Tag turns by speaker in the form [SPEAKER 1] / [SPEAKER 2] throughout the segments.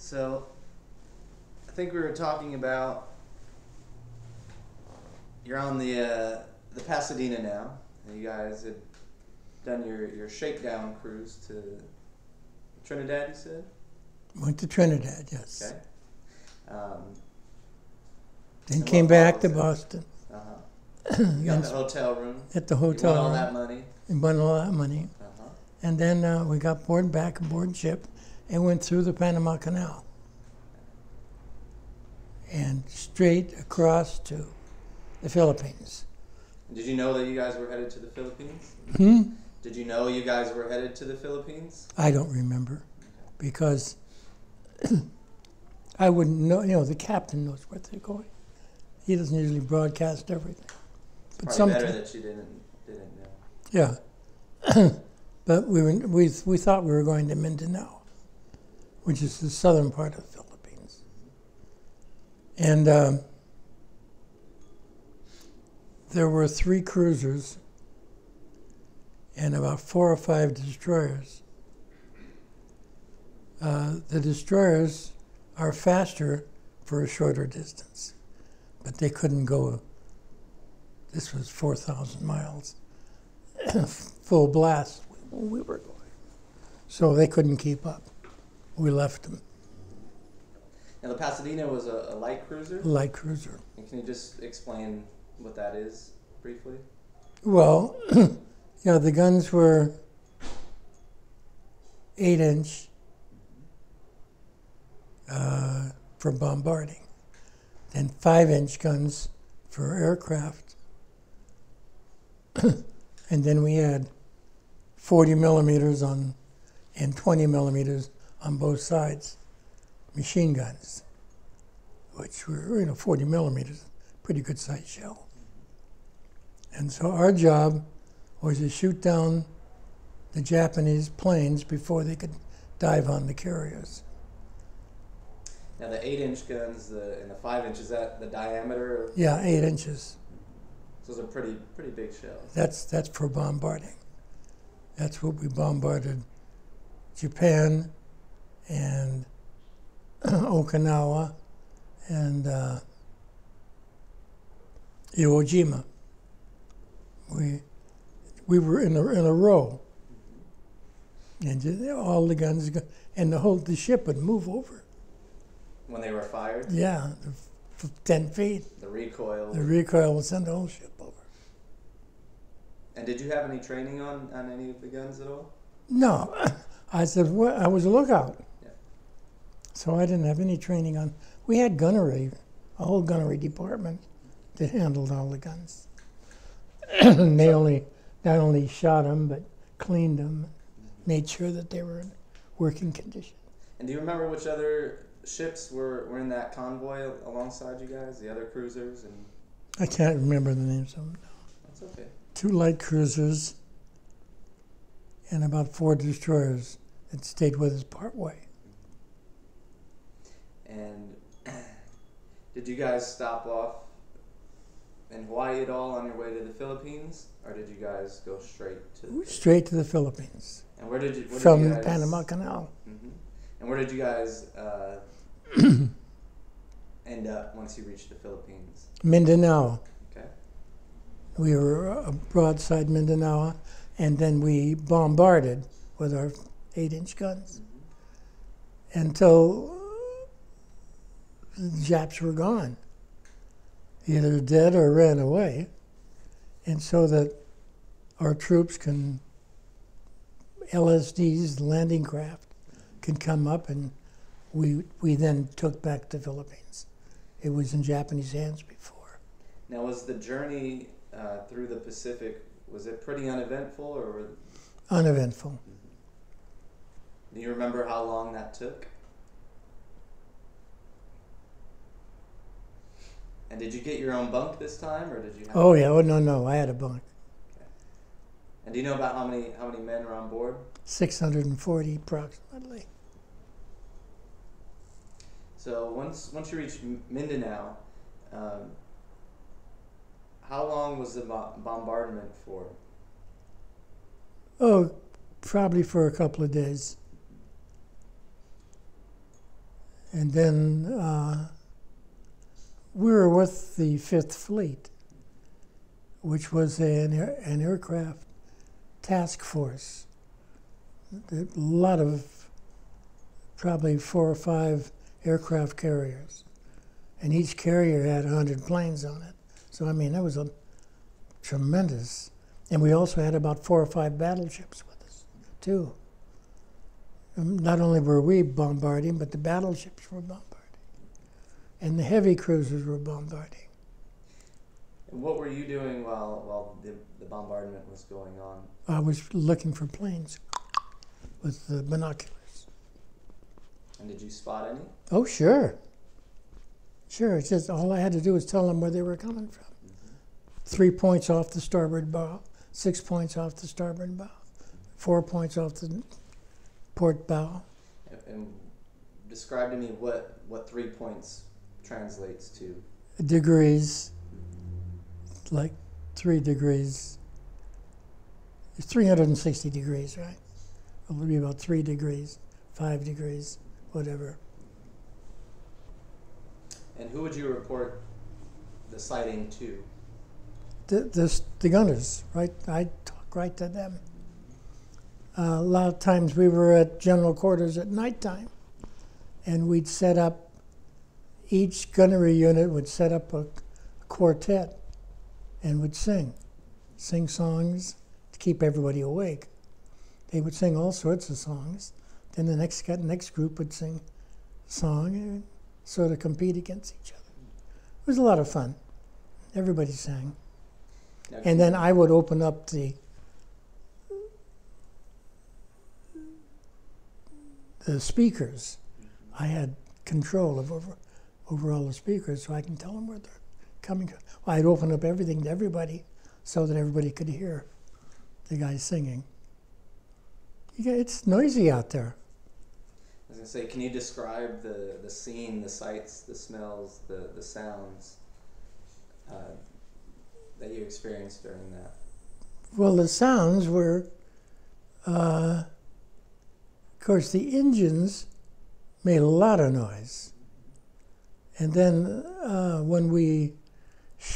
[SPEAKER 1] So, I think we were talking about you're on the Pasadena now, and you guys had done your shakedown cruise to Trinidad. You said
[SPEAKER 2] Went to Trinidad, yes.
[SPEAKER 1] okay.
[SPEAKER 2] Then
[SPEAKER 1] And
[SPEAKER 2] came
[SPEAKER 1] what
[SPEAKER 2] back to
[SPEAKER 1] follows it?
[SPEAKER 2] Boston.
[SPEAKER 1] You got the hotel room.
[SPEAKER 2] At the
[SPEAKER 1] You
[SPEAKER 2] hotel.
[SPEAKER 1] won all that money.
[SPEAKER 2] And won all that money.
[SPEAKER 1] Uh-huh.
[SPEAKER 2] And then we got back aboard ship and went through the Panama Canal. And straight across to the Philippines.
[SPEAKER 1] Did you know that you guys were headed to the Philippines?
[SPEAKER 2] Hmm?
[SPEAKER 1] Did you know you guys were headed to the Philippines?
[SPEAKER 2] I don't remember because I wouldn't know. You know, the captain knows where they're going. He doesn't usually broadcast everything. But
[SPEAKER 1] Probably better that you didn't know.
[SPEAKER 2] Yeah. But we thought we were going to Mindanao, which is the southern part of the Philippines. And there were 3 cruisers and about 4 or 5 destroyers. The destroyers are faster for a shorter distance, but they couldn't go. This was 4,000 miles, full blast we were going. So they couldn't keep up. We left them.
[SPEAKER 1] Now the Pasadena was a light cruiser?
[SPEAKER 2] Light cruiser.
[SPEAKER 1] And can you just explain what that is briefly?
[SPEAKER 2] Well, yeah, the guns were 8-inch for bombarding, and 5-inch guns for aircraft. And then we had 40 millimeters on and 20 millimeters on both sides, machine guns, which were 40 millimeters, pretty good size shell. And so our job was to shoot down the Japanese planes before they could dive on the carriers.
[SPEAKER 1] Now the 8-inch guns and the 5-inch, is that the diameter?
[SPEAKER 2] Yeah, 8 inches.
[SPEAKER 1] So those are pretty big shells.
[SPEAKER 2] That's for bombarding. That's what we bombarded Japan and Okinawa and Iwo Jima. We were in a row, and all the guns and the ship would move over.
[SPEAKER 1] When they were fired?
[SPEAKER 2] Yeah, 10 feet.
[SPEAKER 1] The recoil.
[SPEAKER 2] The recoil would send the whole ship over.
[SPEAKER 1] And did you have any training on any of the guns at all?
[SPEAKER 2] No, I said I was a lookout,
[SPEAKER 1] Yeah.
[SPEAKER 2] so I didn't have any training on. We had gunnery, a whole gunnery department that handled all the guns. And they not only shot them, but cleaned them, made sure that they were in working condition.
[SPEAKER 1] And do you remember which other ships were in that convoy alongside you guys, the other cruisers? And
[SPEAKER 2] I can't remember the names of them.
[SPEAKER 1] that's okay.
[SPEAKER 2] 2 light cruisers and about 4 destroyers that stayed with us part way.
[SPEAKER 1] And did you guys stop off in Hawaii at all on your way to the Philippines, or did you guys go straight to the Philippines?
[SPEAKER 2] Straight to the Philippines.
[SPEAKER 1] And where did you
[SPEAKER 2] From
[SPEAKER 1] you
[SPEAKER 2] the
[SPEAKER 1] guys,
[SPEAKER 2] Panama Canal.
[SPEAKER 1] Mm-hmm. And where did you guys end up once you reached the Philippines?
[SPEAKER 2] Mindanao.
[SPEAKER 1] Okay.
[SPEAKER 2] We were broadside Mindanao, and then we bombarded with our 8-inch guns until the Japs were gone, either dead or ran away, and so that our troops LSDs, landing craft, can come up, and we then took back the Philippines. It was in Japanese hands before.
[SPEAKER 1] Now, was the journey through the Pacific, was it pretty uneventful, or?
[SPEAKER 2] Uneventful.
[SPEAKER 1] Do you remember how long that took? And did you get your own bunk this time, or did you have?
[SPEAKER 2] Oh yeah, no, I had a bunk.
[SPEAKER 1] Okay. And do you know about how many men were on board?
[SPEAKER 2] 640 approximately.
[SPEAKER 1] So once you reached Mindanao, how long was the bombardment for?
[SPEAKER 2] Oh, probably for a couple of days. And then we were with the Fifth Fleet, which was an aircraft task force. A lot of, probably 4 or 5 aircraft carriers. And each carrier had 100 planes on it. So, I mean, that was a tremendous. And we also had about 4 or 5 battleships with us, too. Not only were we bombarding, but the battleships were bombarding. And the heavy cruisers were bombarding.
[SPEAKER 1] And what were you doing while the bombardment was going on?
[SPEAKER 2] I was looking for planes with the binoculars.
[SPEAKER 1] And did you spot any?
[SPEAKER 2] Oh, sure. Sure, it's just all I had to do was tell them where they were coming from. 3 points off the starboard bow, 6 points off the starboard bow, 4 points off the port bow.
[SPEAKER 1] And describe to me what 3 points translates to.
[SPEAKER 2] Degrees, like 3 degrees. It's 360 degrees, right? It would be about 3 degrees, 5 degrees, whatever.
[SPEAKER 1] And who would you report the sighting to?
[SPEAKER 2] The gunners, right? I talk right to them. A lot of times we were at general quarters at nighttime, and we'd set up, each gunnery unit would set up a quartet and would sing songs to keep everybody awake. They would sing all sorts of songs. Then the next group would sing a song and sort of compete against each other. It was a lot of fun. Everybody sang. And then I would open up the speakers. I had control over all the speakers, so I can tell them where they're coming from. Well, I'd open up everything to everybody so that everybody could hear the guys singing. It's noisy out there.
[SPEAKER 1] I was going to say, can you describe the scene, the sights, the smells, the sounds that you experienced during that?
[SPEAKER 2] Well, the sounds were, of course, the engines made a lot of noise. And then when we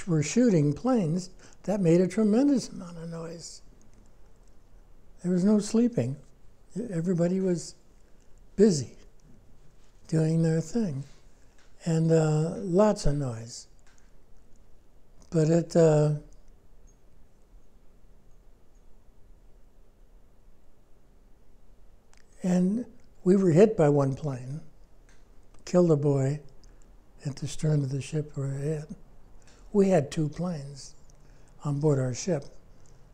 [SPEAKER 2] were shooting planes, that made a tremendous amount of noise. There was no sleeping. Everybody was busy doing their thing. And lots of noise. But it, and we were hit by one plane, killed a boy at the stern of the ship we were at. We had 2 planes on board our ship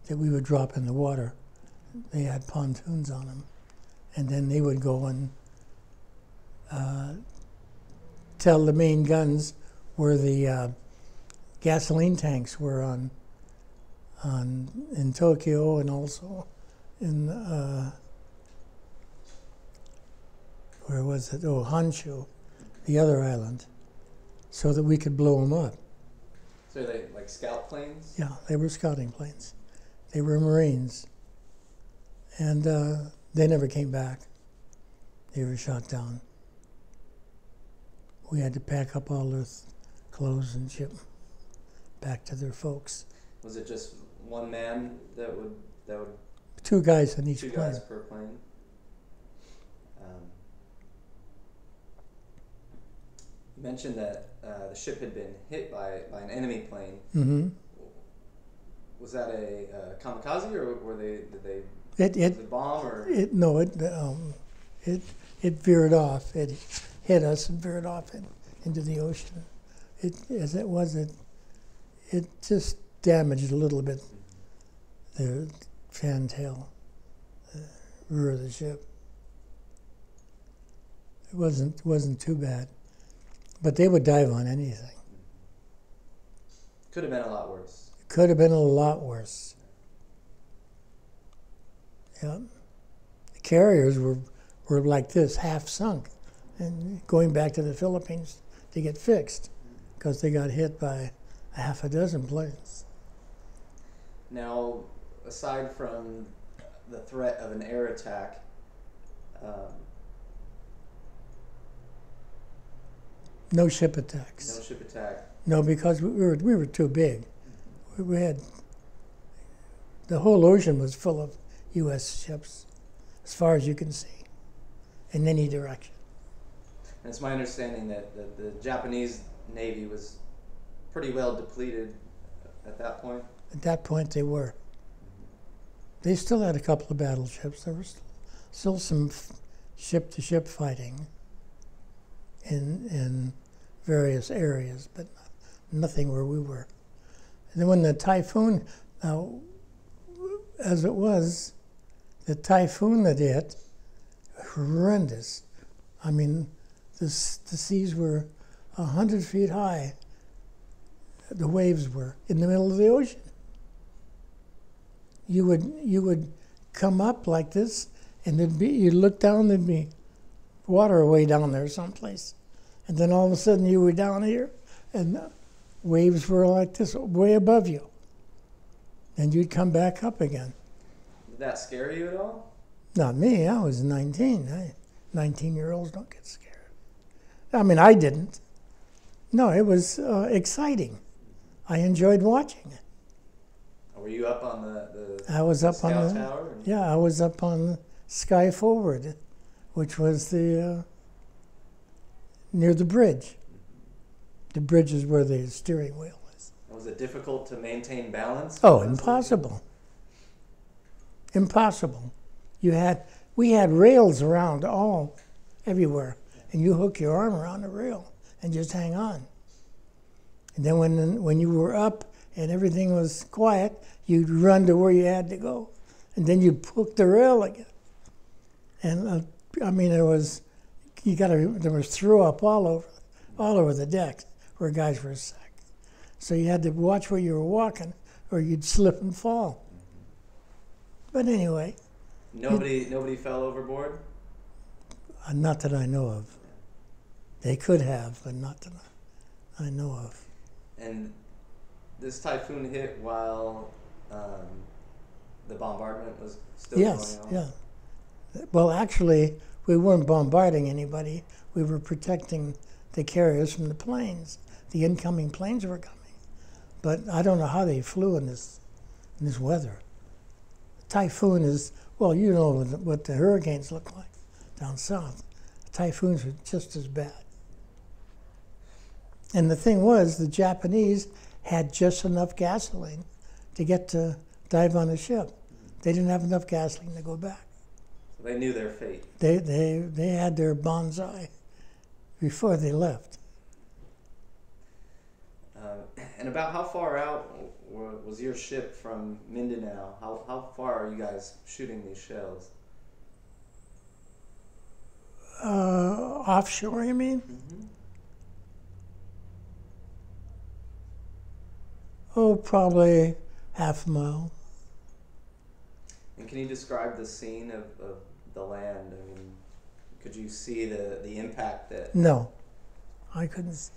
[SPEAKER 2] that we would drop in the water. They had pontoons on them. And then they would go and tell the main guns where the gasoline tanks were in Tokyo and also in where was it? Oh, Honshu, the other island, so that we could blow them up.
[SPEAKER 1] So are they like scout planes?
[SPEAKER 2] Yeah, they were scouting planes. They were Marines, and they never came back. They were shot down. We had to pack up all their clothes and ship them back to their folks.
[SPEAKER 1] Was it just one man that would
[SPEAKER 2] 2 guys on each plane.
[SPEAKER 1] 2 guys per plane? You mentioned that the ship had been hit by an enemy plane.
[SPEAKER 2] Mm-hmm.
[SPEAKER 1] Was that a kamikaze, or did they
[SPEAKER 2] It
[SPEAKER 1] bomb, or?
[SPEAKER 2] It veered off. It hit us and veered off into the ocean. It just damaged a little bit the fantail, the rear of the ship. It wasn't too bad, but they would dive on anything.
[SPEAKER 1] Could have been a lot worse.
[SPEAKER 2] It could have been a lot worse. Yeah, the carriers were like this, half sunk, and going back to the Philippines to get fixed because they got hit by a half a dozen planes.
[SPEAKER 1] Now, aside from the threat of an air attack,
[SPEAKER 2] No ship attacks.
[SPEAKER 1] No ship attack.
[SPEAKER 2] No, because we were too big. We had the whole ocean was full of U.S. ships, as far as you can see, in any direction.
[SPEAKER 1] And it's my understanding that the Japanese Navy was pretty well depleted at that point.
[SPEAKER 2] At that point, they were. They still had a couple of battleships. There was still some ship-to-ship fighting in various areas, but nothing where we were. And then when the typhoon, now, as it was, the typhoon that hit, horrendous. I mean, the seas were 100 feet high. The waves were in the middle of the ocean. You would come up like this, and you'd look down, there'd be water way down there someplace. And then all of a sudden you were down here, and the waves were like this, way above you. And you'd come back up again.
[SPEAKER 1] Did that scare you at all?
[SPEAKER 2] Not me, I was 19. 19-year-olds don't get scared. I mean, I didn't. No, it was exciting. I enjoyed watching it.
[SPEAKER 1] Were you up on the
[SPEAKER 2] I was up
[SPEAKER 1] scout
[SPEAKER 2] on the
[SPEAKER 1] tower?
[SPEAKER 2] Yeah, I was up on Sky Forward, which was the near the bridge. The bridge is where the steering wheel is.
[SPEAKER 1] Was it difficult to maintain balance?
[SPEAKER 2] Oh, impossible. Impossible. We had rails around everywhere, and you hook your arm around the rail and just hang on. And then when you were up and everything was quiet, you'd run to where you had to go, and then you'd hook the rail again. And I mean, there was throw up all over the deck where guys were sick. So you had to watch where you were walking, or you'd slip and fall. But anyway.
[SPEAKER 1] Nobody fell overboard?
[SPEAKER 2] Not that I know of. They could have, but not that I know of.
[SPEAKER 1] And this typhoon hit while the bombardment was still going on?
[SPEAKER 2] Yes, yeah. Well, actually, we weren't bombarding anybody. We were protecting the carriers from the planes. The incoming planes were coming. But I don't know how they flew in this weather. Typhoon is, well, you know what the hurricanes look like down south. Typhoons are just as bad. And the thing was, the Japanese had just enough gasoline to get to dive on the ship. They didn't have enough gasoline to go back.
[SPEAKER 1] So they knew their fate.
[SPEAKER 2] They had their bonsai before they left.
[SPEAKER 1] And about how far out was your ship from Mindanao? How far are you guys shooting these shells?
[SPEAKER 2] Offshore, you mean?
[SPEAKER 1] Mm-hmm.
[SPEAKER 2] Oh, probably half a mile.
[SPEAKER 1] And can you describe the scene of the land? I mean, could you see the impact that...
[SPEAKER 2] No, I couldn't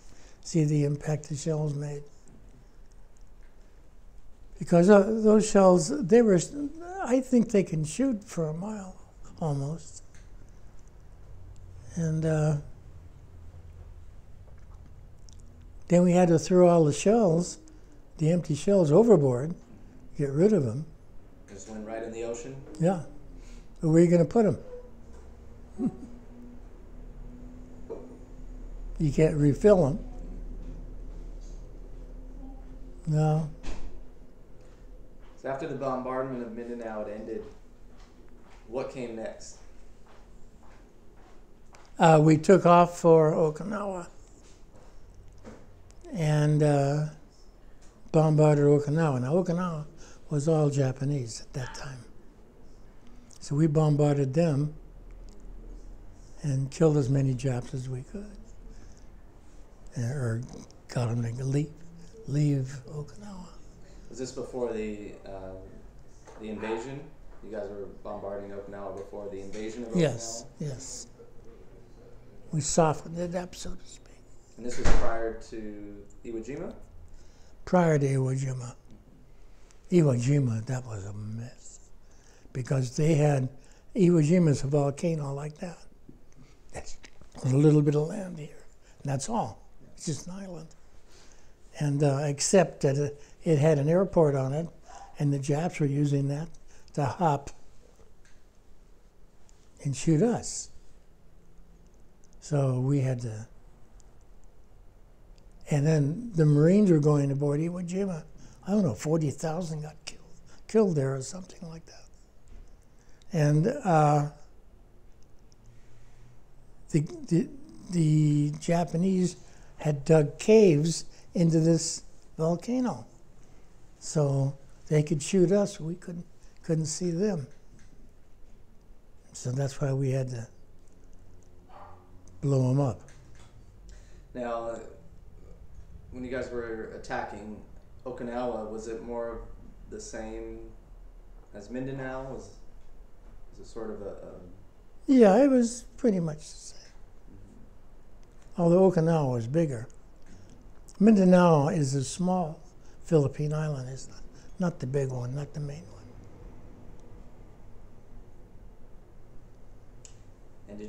[SPEAKER 2] see the impact the shells made. Because those shells, I think they can shoot for a mile, almost. And then we had to throw all the shells, the empty shells, overboard, get rid of them.
[SPEAKER 1] Just went right in the ocean?
[SPEAKER 2] Yeah. But where are you going to put them? You can't refill them. No.
[SPEAKER 1] So after the bombardment of Mindanao had ended, what came next?
[SPEAKER 2] We took off for Okinawa and bombarded Okinawa. Now, Okinawa was all Japanese at that time. So we bombarded them and killed as many Japs as we could. Or got them to leave Okinawa.
[SPEAKER 1] Was this before the invasion? You guys were bombarding Okinawa before the invasion of Okinawa?
[SPEAKER 2] Yes, yes. We softened it up, so to speak.
[SPEAKER 1] And this was prior to Iwo Jima?
[SPEAKER 2] Prior to Iwo Jima. Iwo Jima, that was a mess. Because Iwo Jima's a volcano like that. That's a little bit of land here, and that's all. It's just an island. And except that it had an airport on it, and the Japs were using that to hop and shoot us. So we had to. And then the Marines were going aboard Iwo Jima. I don't know, 40,000 got killed there or something like that. And the Japanese had dug caves into this volcano, so they could shoot us. We couldn't see them. So that's why we had to blow them up.
[SPEAKER 1] Now, when you guys were attacking Okinawa, was it more the same as Mindanao? Was it sort of a
[SPEAKER 2] Yeah, it was pretty much the same. Although Okinawa was bigger. Mindanao is a small Philippine island. It's not the big one, not the main one.
[SPEAKER 1] And were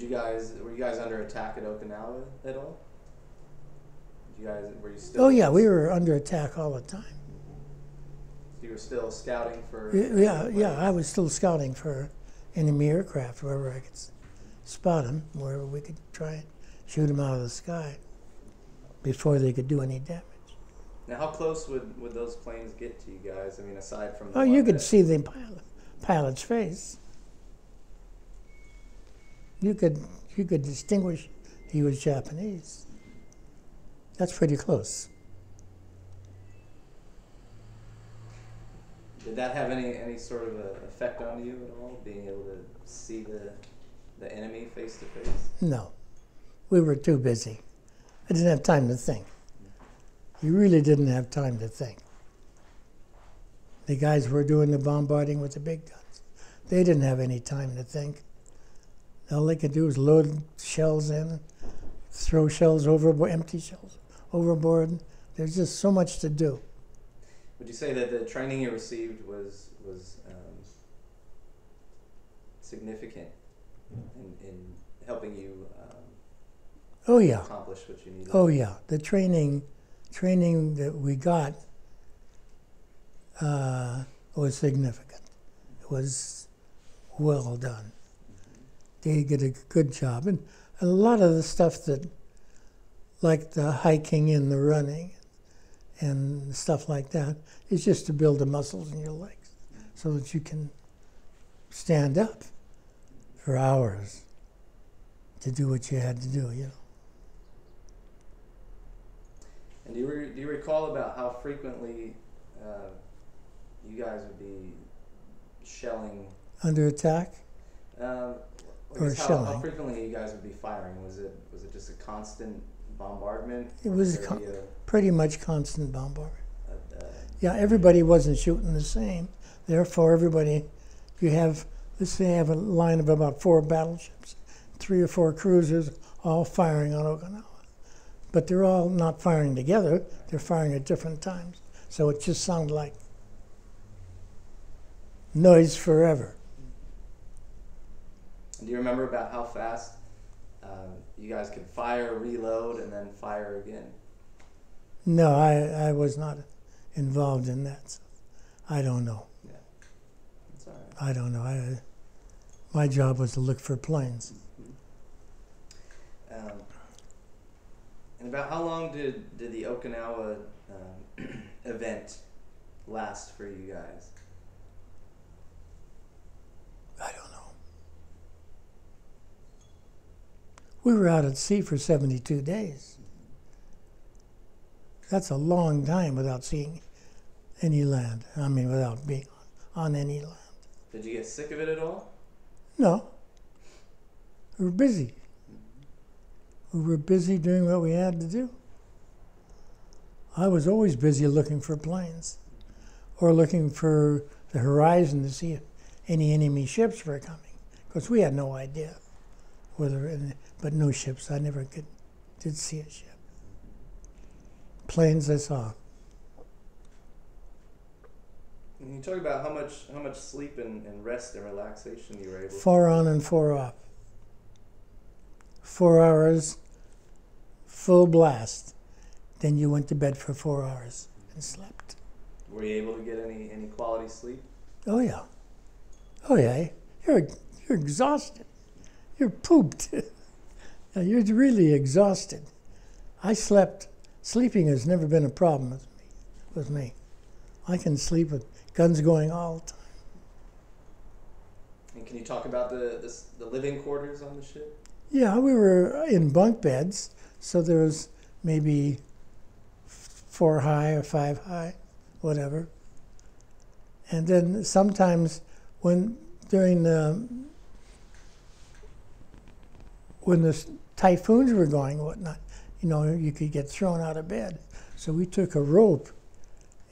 [SPEAKER 1] you guys under attack at Okinawa at all? Were you still?
[SPEAKER 2] Oh yeah, we were under attack all the time.
[SPEAKER 1] You were still scouting for?
[SPEAKER 2] Yeah, I was still scouting for enemy aircraft wherever I could spot them, wherever we could try and shoot them out of the sky before they could do any damage.
[SPEAKER 1] Now, how close would those planes get to you guys? I mean, aside from the
[SPEAKER 2] Oh, you could see the pilot's face. You could distinguish he was Japanese. That's pretty close.
[SPEAKER 1] Did that have any sort of a effect on you at all, being able to see the enemy face to face?
[SPEAKER 2] No. We were too busy. I didn't have time to think. You really didn't have time to think. The guys were doing the bombarding with the big guns. They didn't have any time to think. All they could do was load shells in, throw shells overboard, empty shells overboard. There's just so much to do.
[SPEAKER 1] Would you say that the training you received was significant in helping you
[SPEAKER 2] Oh yeah.
[SPEAKER 1] accomplish what you needed?
[SPEAKER 2] Oh yeah. The training that we got was significant. It was well done. They did a good job, and a lot of the stuff that, like the hiking and the running, and stuff like that, is just to build the muscles in your legs, so that you can stand up for hours to do what you had to do, you know.
[SPEAKER 1] And do you recall about how frequently you guys would be shelling?
[SPEAKER 2] Under attack? Or
[SPEAKER 1] how
[SPEAKER 2] shelling?
[SPEAKER 1] frequently you guys would be firing? Was it just a constant bombardment?
[SPEAKER 2] It was
[SPEAKER 1] Or would there
[SPEAKER 2] pretty much constant bombardment.
[SPEAKER 1] be
[SPEAKER 2] Yeah, everybody wasn't shooting the same. Therefore, everybody, you have, let's say you have a line of about 4 battleships, 3 or 4 cruisers, all firing on Okinawa. But they're all not firing together, they're firing at different times. So it just sounded like noise forever.
[SPEAKER 1] Do you remember about how fast you guys could fire, reload, and then fire again?
[SPEAKER 2] No, I was not involved in that. So I don't know.
[SPEAKER 1] Yeah, that's all right.
[SPEAKER 2] I don't know. My job was to look for planes.
[SPEAKER 1] And about how long did the Okinawa event last for you guys?
[SPEAKER 2] I don't know. We were out at sea for 72 days. That's a long time without seeing any land. I mean, without being on any land.
[SPEAKER 1] Did you get sick of it at all?
[SPEAKER 2] No. We were busy. We were busy doing what we had to do. I was always busy looking for planes or looking for the horizon to see if any enemy ships were coming, because we had no idea whether, but no ships. I never did see a ship. Planes I saw.
[SPEAKER 1] And you talk about how much sleep and rest and relaxation you were able to.
[SPEAKER 2] 4 on and 4 off. 4 hours, full blast, then you went to bed for 4 hours and slept.
[SPEAKER 1] Were you able to get any quality sleep?
[SPEAKER 2] Oh yeah. Oh yeah. You're exhausted. You're pooped. You're really exhausted. I slept. Sleeping has never been a problem with me. I can sleep with guns going all the time.
[SPEAKER 1] And can you talk about the living quarters on the ship?
[SPEAKER 2] Yeah, we were in bunk beds, so there was maybe 4 high or 5 high, whatever. And then sometimes when the typhoons were going and whatnot, you could get thrown out of bed. So we took a rope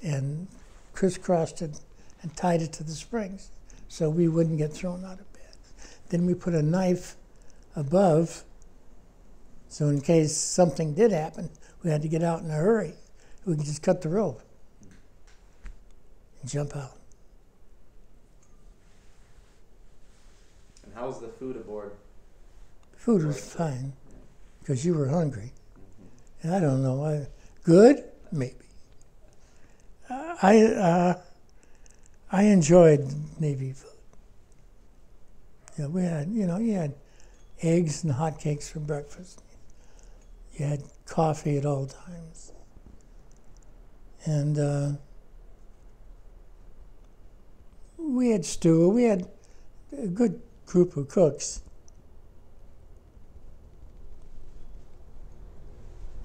[SPEAKER 2] and crisscrossed it and tied it to the springs so we wouldn't get thrown out of bed. Then we put a knife above, so in case something did happen, we had to get out in a hurry. We could just cut the rope and jump out.
[SPEAKER 1] And how was the food aboard?
[SPEAKER 2] Food was fine because you were hungry. And I don't know, good? Maybe. I enjoyed Navy food. Yeah, we had, you had eggs and hotcakes for breakfast. You had coffee at all times. And we had stew. We had a good group of cooks.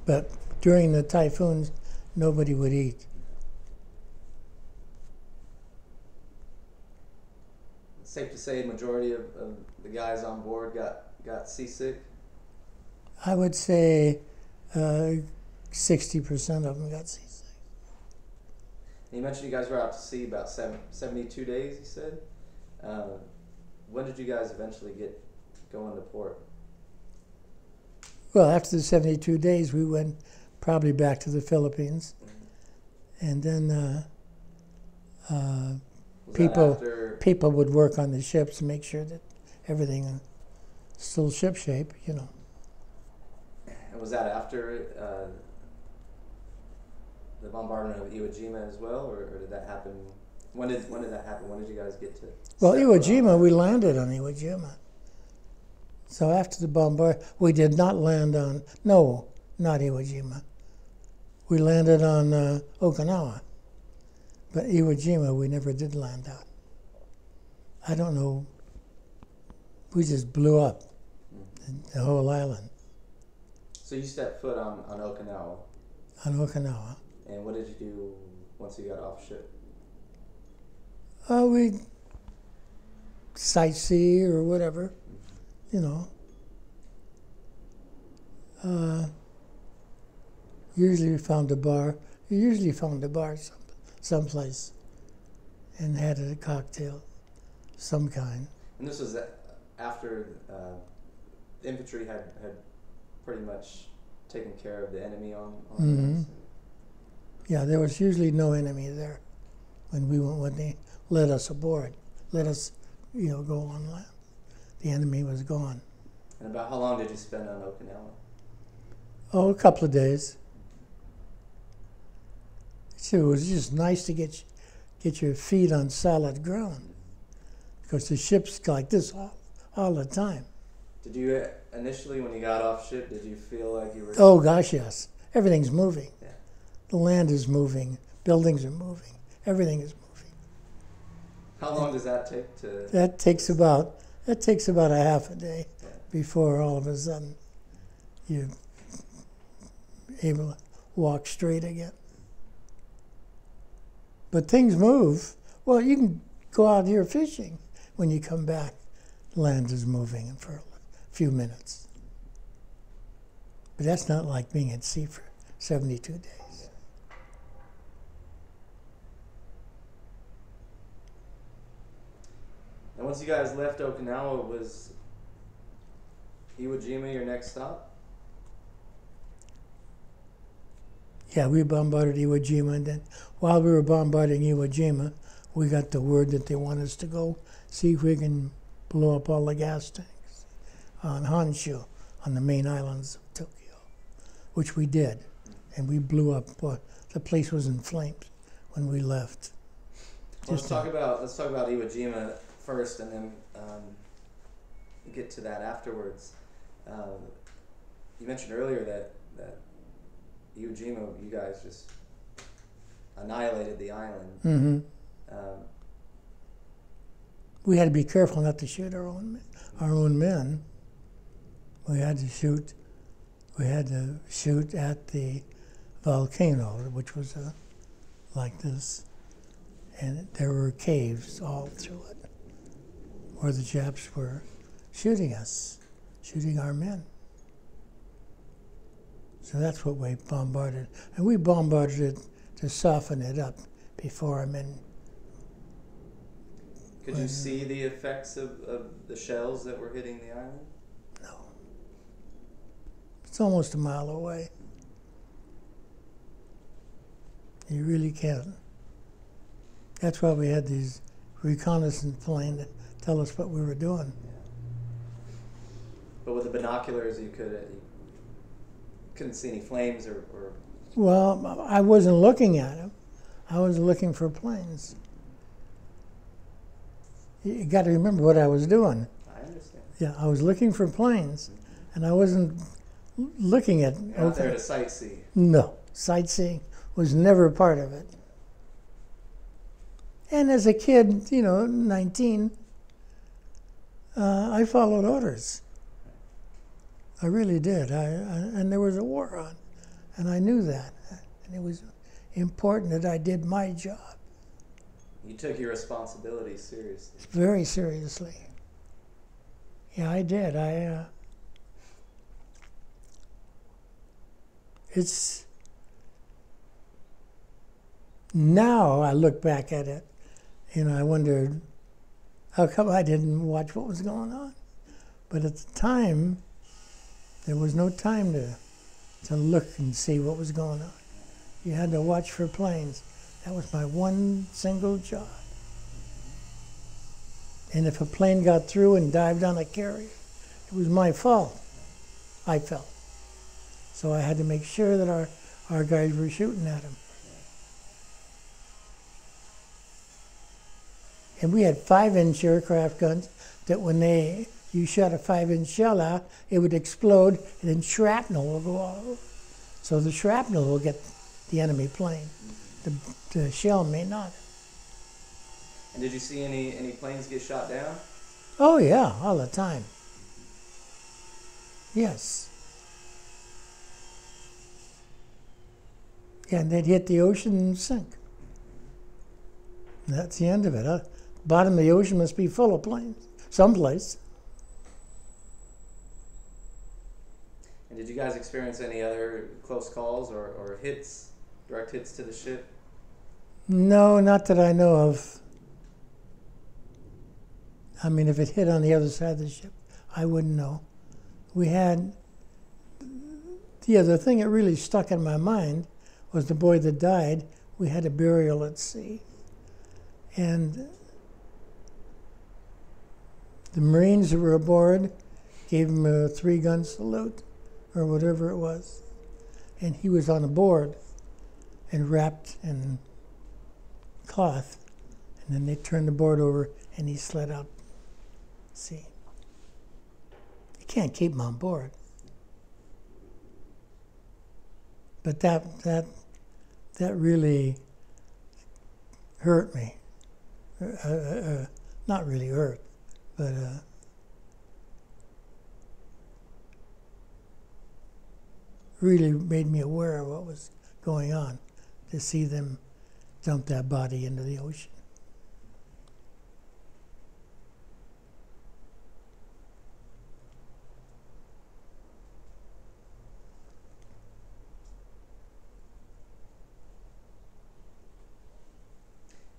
[SPEAKER 2] But during the typhoons, nobody would eat.
[SPEAKER 1] It's safe to say the majority of the guys on board got seasick?
[SPEAKER 2] I would say 60% of them got seasick.
[SPEAKER 1] You mentioned you guys were out to sea about 72 days, you said? When did you guys eventually get going to port?
[SPEAKER 2] Well, after the 72 days, we went probably back to the Philippines. And then people would work on the ships to make sure that everything is still ship shape,
[SPEAKER 1] And was that after the bombardment of Iwo Jima as well, or did that happen? When did that happen? When did you guys get to?
[SPEAKER 2] Well, Iwo Jima, we landed on Iwo Jima. So after the bombardment, we did not land on, no, not Iwo Jima. We landed on Okinawa. But Iwo Jima, we never did land on. I don't know. We just blew up the whole island.
[SPEAKER 1] So you stepped foot on Okinawa.
[SPEAKER 2] On Okinawa.
[SPEAKER 1] And what did you do once you got off ship?
[SPEAKER 2] We sightsee or whatever, Usually we found a bar. We usually found a bar someplace and had a cocktail, some kind.
[SPEAKER 1] And this was after the infantry had pretty much taken care of the enemy on
[SPEAKER 2] Mm-hmm. Yeah, there was usually no enemy there when they let us aboard, let us, go on land. The enemy was gone.
[SPEAKER 1] And about how long did you spend on Okinawa?
[SPEAKER 2] Oh, a couple of days. So it was just nice to get your feet on solid ground, because the ship's like this all the time.
[SPEAKER 1] Did you initially, when you got off ship, did you feel like you were?
[SPEAKER 2] Oh gosh, yes. Everything's moving.
[SPEAKER 1] Yeah.
[SPEAKER 2] The land is moving. Buildings are moving. Everything is moving.
[SPEAKER 1] How long does that take to?
[SPEAKER 2] That takes about a half a day before all of a sudden you're able to walk straight again. But things move. Well, you can go out here fishing. When you come back, the land is moving for a few minutes. But that's not like being at sea for 72 days.
[SPEAKER 1] And once you guys left Okinawa, was Iwo Jima your next stop?
[SPEAKER 2] Yeah, we bombarded Iwo Jima, and then while we were bombarding Iwo Jima, we got the word that they want us to go see if we can blow up all the gas tanks on Honshu, on the main islands of Tokyo, which we did. and we blew up. The place was in flames when we left.
[SPEAKER 1] Well, let's talk about Iwo Jima first, and then get to that afterwards. You mentioned earlier that Iwo Jima, you guys just annihilated the island.
[SPEAKER 2] Mm-hmm. We had to be careful not to shoot our own men. We had to shoot at the volcano, which was like this, and there were caves all through it where the Japs were shooting us, shooting our men. So that's what we bombarded, and we bombarded it to soften it up before our men.
[SPEAKER 1] Could you see the effects of the shells that were hitting the island?
[SPEAKER 2] No. It's almost a mile away. You really can't. That's why we had these reconnaissance planes to tell us what we were doing.
[SPEAKER 1] Yeah. But with the binoculars, you couldn't see any flames or...
[SPEAKER 2] Well, I wasn't looking at them. I was looking for planes. You got to remember what I was doing.
[SPEAKER 1] I understand.
[SPEAKER 2] Yeah, I was looking for planes, and I wasn't looking at...
[SPEAKER 1] You're not there to sightsee.
[SPEAKER 2] No, sightseeing was never part of it. And as a kid, 19, I followed orders. I really did. And there was a war on, and I knew that. And it was important that I did my job.
[SPEAKER 1] You took your responsibility seriously.
[SPEAKER 2] Very seriously. Yeah, I did. It's... Now I look back at it, I wondered, how come I didn't watch what was going on? But at the time, there was no time to look and see what was going on. You had to watch for planes. That was my one single job. And if a plane got through and dived on a carrier, it was my fault, I felt. So I had to make sure that our guys were shooting at him. And we had 5-inch aircraft guns that when you shot a 5-inch shell out, it would explode and then shrapnel will go all over. So the shrapnel will get the enemy plane. The shell may not.
[SPEAKER 1] And did you see any planes get shot down?
[SPEAKER 2] Oh yeah, all the time. Yes. Yeah, and they'd hit the ocean and sink. And that's the end of it. Bottom of the ocean must be full of planes, someplace.
[SPEAKER 1] And did you guys experience any other close calls or hits, direct hits to the ship?
[SPEAKER 2] No, not that I know of. I mean, if it hit on the other side of the ship, I wouldn't know. We had, the thing that really stuck in my mind was the boy that died. We had a burial at sea. And the Marines that were aboard gave him a 3-gun salute, or whatever it was. And he was on a board and wrapped in cloth. And then they turned the board over and he slid out. See, you can't keep him on board. But that really hurt me. Not really hurt, but really made me aware of what was going on, to see them dump that body into the ocean.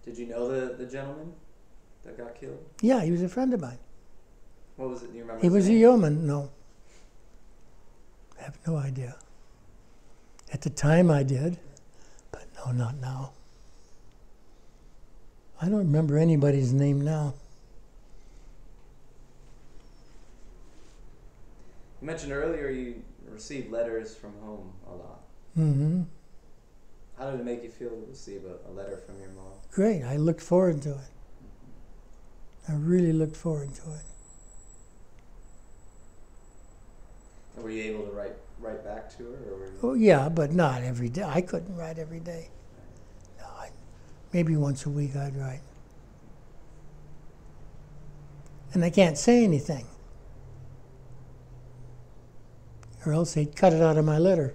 [SPEAKER 1] Did you know the gentleman that got killed?
[SPEAKER 2] Yeah, he was a friend of mine.
[SPEAKER 1] What was it? Do you remember?
[SPEAKER 2] He
[SPEAKER 1] his
[SPEAKER 2] was a
[SPEAKER 1] name?
[SPEAKER 2] yeoman. No, I have no idea. At the time I did, but no, not now. I don't remember anybody's name now.
[SPEAKER 1] You mentioned earlier you received letters from home a lot.
[SPEAKER 2] Mm-hmm.
[SPEAKER 1] How did it make you feel to receive a letter from your mom?
[SPEAKER 2] Great. I looked forward to it. I really looked forward to it.
[SPEAKER 1] And were you able to write back to her, or were you...
[SPEAKER 2] Oh, yeah, but not every day. I couldn't write every day. No, maybe once a week I'd write. And I can't say anything, or else they'd cut it out of my letter.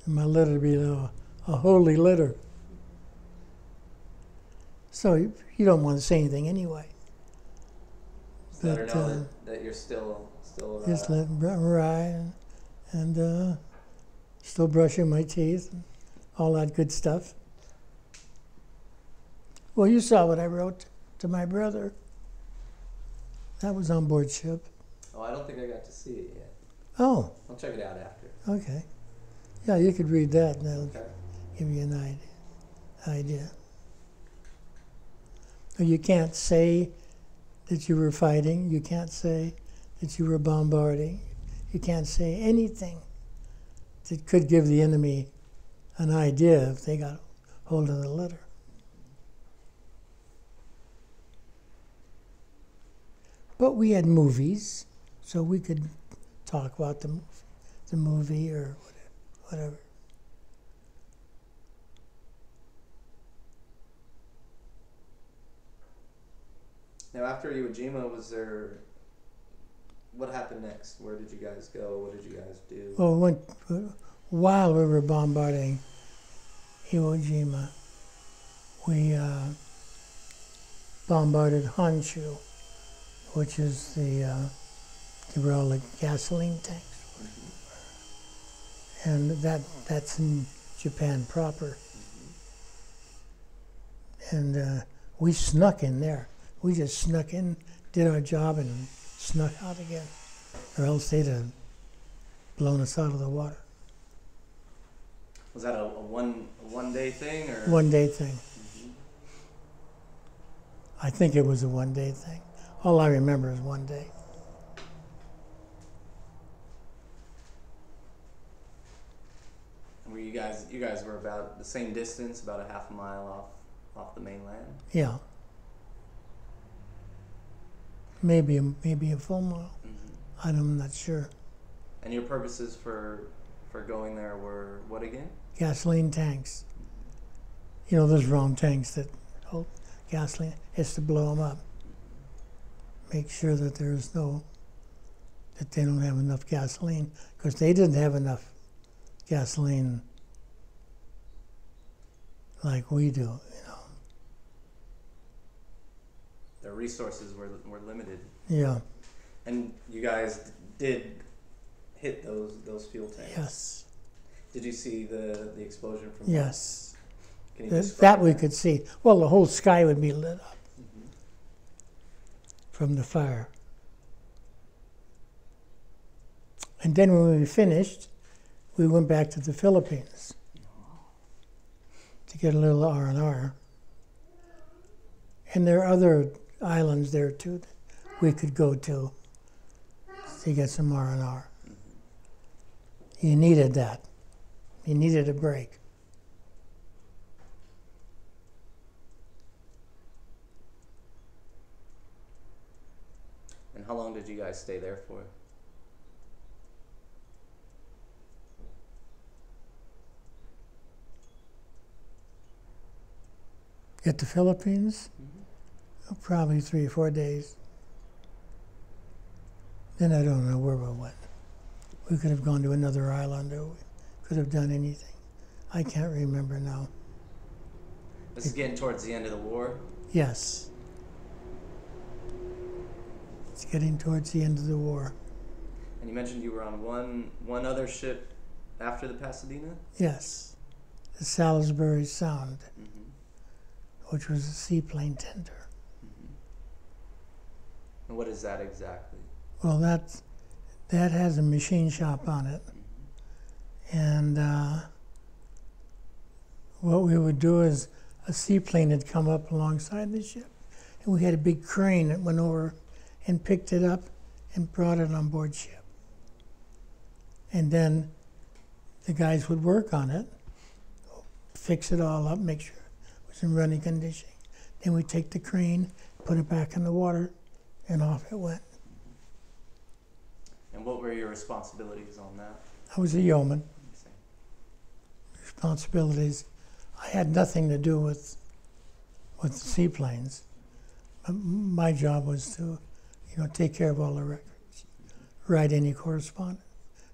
[SPEAKER 2] And my letter would be a holy letter. So you don't want to say anything anyway.
[SPEAKER 1] Just let her know that you're still
[SPEAKER 2] just let right and still brushing my teeth and all that good stuff. Well, you saw what I wrote to my brother. That was on board ship.
[SPEAKER 1] Oh, I don't think I got to see it yet.
[SPEAKER 2] Oh,
[SPEAKER 1] I'll check it out after.
[SPEAKER 2] okay. Yeah, you could read that and that'll
[SPEAKER 1] Okay.
[SPEAKER 2] give you an idea. You can't say that you were fighting. You can't say that you were bombarding. You can't say anything that could give the enemy an idea if they got hold of the letter. But we had movies, so we could talk about the movie or whatever.
[SPEAKER 1] Now, after Iwo Jima, what happened next? Where did you guys go? What did you guys do?
[SPEAKER 2] Well, while we were bombarding Iwo Jima, we bombarded Honshu, which is where all the gasoline tanks were. And that's in Japan proper. And we snuck in there. We just snuck in, did our job, and snuck out again. Or else they'd have blown us out of the water.
[SPEAKER 1] Was that a one-day thing, or?
[SPEAKER 2] One-day thing.
[SPEAKER 1] Mm-hmm.
[SPEAKER 2] I think it was a one-day thing. All I remember is one day.
[SPEAKER 1] And were you guys were about the same distance, about a half a mile off the mainland?
[SPEAKER 2] Yeah. Maybe a full mile.
[SPEAKER 1] Mm-hmm.
[SPEAKER 2] I'm not sure.
[SPEAKER 1] And your purposes for going there were what again?
[SPEAKER 2] Gasoline tanks. You know, those round tanks that hold gasoline. It's to blow them up. Make sure that that they don't have enough gasoline, because they didn't have enough gasoline like we do, you know.
[SPEAKER 1] Their resources were limited.
[SPEAKER 2] Yeah.
[SPEAKER 1] And you guys did hit those fuel tanks.
[SPEAKER 2] Yes.
[SPEAKER 1] Did you see the explosion from?
[SPEAKER 2] Yes.
[SPEAKER 1] Can you
[SPEAKER 2] That
[SPEAKER 1] describe
[SPEAKER 2] we could see. Well, the whole sky would be lit up
[SPEAKER 1] Mm-hmm.
[SPEAKER 2] from the fire. And then when we finished, we went back to the Philippines to get a little R&R. And there are other islands there too that we could go to get some R&R.
[SPEAKER 1] Mm-hmm.
[SPEAKER 2] You needed that. You needed a break.
[SPEAKER 1] And how long did you guys stay there for?
[SPEAKER 2] At the Philippines, probably 3 or 4 days. Then I don't know where we went. We could have gone to another island, or we could have done anything. I can't remember now.
[SPEAKER 1] This is getting towards the end of the war.
[SPEAKER 2] Yes. It's getting towards the end of the war.
[SPEAKER 1] And you mentioned you were on one other ship after the Pasadena?
[SPEAKER 2] Yes. The Salisbury Sound,
[SPEAKER 1] Mm-hmm.
[SPEAKER 2] which was a seaplane tender.
[SPEAKER 1] Mm-hmm. And what is that exactly?
[SPEAKER 2] Well, that has a machine shop on it.
[SPEAKER 1] Mm-hmm.
[SPEAKER 2] And what we would do is a seaplane had come up alongside the ship, and we had a big crane that went over and picked it up and brought it on board ship. And then the guys would work on it, fix it all up, make sure it was in running condition. Then we'd take the crane, put it back in the water, and off it went.
[SPEAKER 1] And what were your responsibilities on that?
[SPEAKER 2] I was a yeoman. Responsibilities. I had nothing to do with the seaplanes. My job was to, take care of all the records, write any correspondence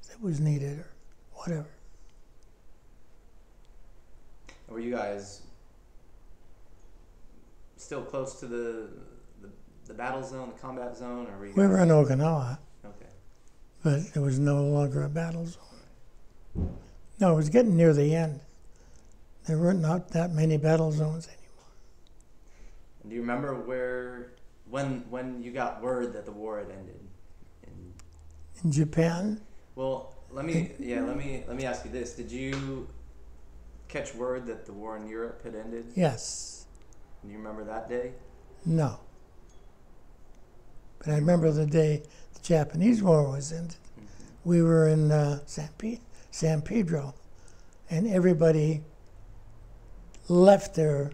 [SPEAKER 2] that was needed or whatever.
[SPEAKER 1] Were you guys still close to the battle zone, the combat zone, or were you?
[SPEAKER 2] We were in Okinawa.
[SPEAKER 1] Okay.
[SPEAKER 2] But it was no longer a battle zone. No, it was getting near the end. There weren't not that many battle zones anymore.
[SPEAKER 1] And do you remember when you got word that the war had ended?
[SPEAKER 2] In Japan?
[SPEAKER 1] Well, let me ask you this: did you catch word that the war in Europe had ended?
[SPEAKER 2] Yes.
[SPEAKER 1] Do you remember that day?
[SPEAKER 2] No. But I remember the day the Japanese war was ended. Mm-hmm. We were in San Pedro, and everybody left their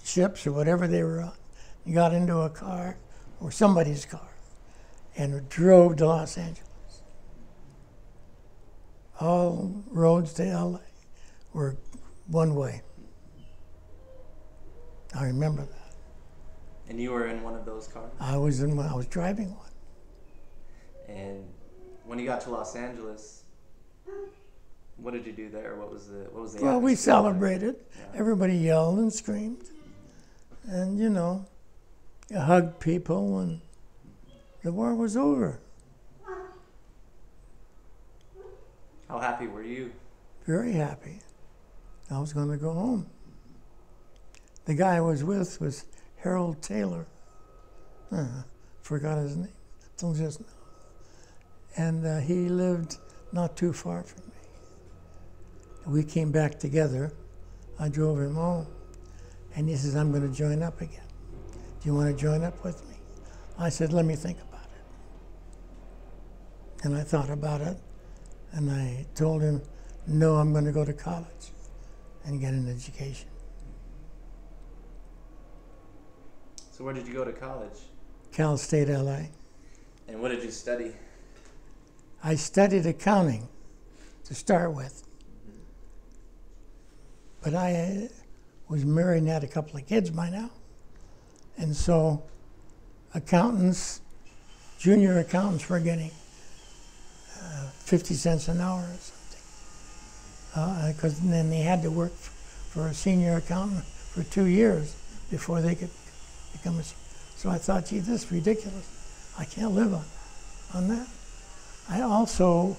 [SPEAKER 2] ships or whatever they were on, and got into a car, or somebody's car, and drove to Los Angeles. All roads to LA were one way. I remember that.
[SPEAKER 1] And you were in one of those cars?
[SPEAKER 2] I was driving one.
[SPEAKER 1] And when you got to Los Angeles, what did you do there? What was the
[SPEAKER 2] Well, we celebrated.
[SPEAKER 1] Yeah.
[SPEAKER 2] Everybody yelled and screamed. And, you hugged people, and the war was over.
[SPEAKER 1] How happy were you?
[SPEAKER 2] Very happy. I was going to go home. The guy I was with was Harold Taylor. Forgot his name till just now. And he lived not too far from me. We came back together. I drove him home. And he says, I'm going to join up again. Do you want to join up with me? I said, let me think about it. And I thought about it. And I told him, no, I'm going to go to college and get an education.
[SPEAKER 1] So where did you go to college?
[SPEAKER 2] Cal State, LA.
[SPEAKER 1] And what did you study?
[SPEAKER 2] I studied accounting to start with. But I was married and had a couple of kids by now. And so accountants, junior accountants were getting 50 cents an hour or something. Because then they had to work for a senior accountant for 2 years before they could become a senior. So I thought, gee, this is ridiculous. I can't live on that. I also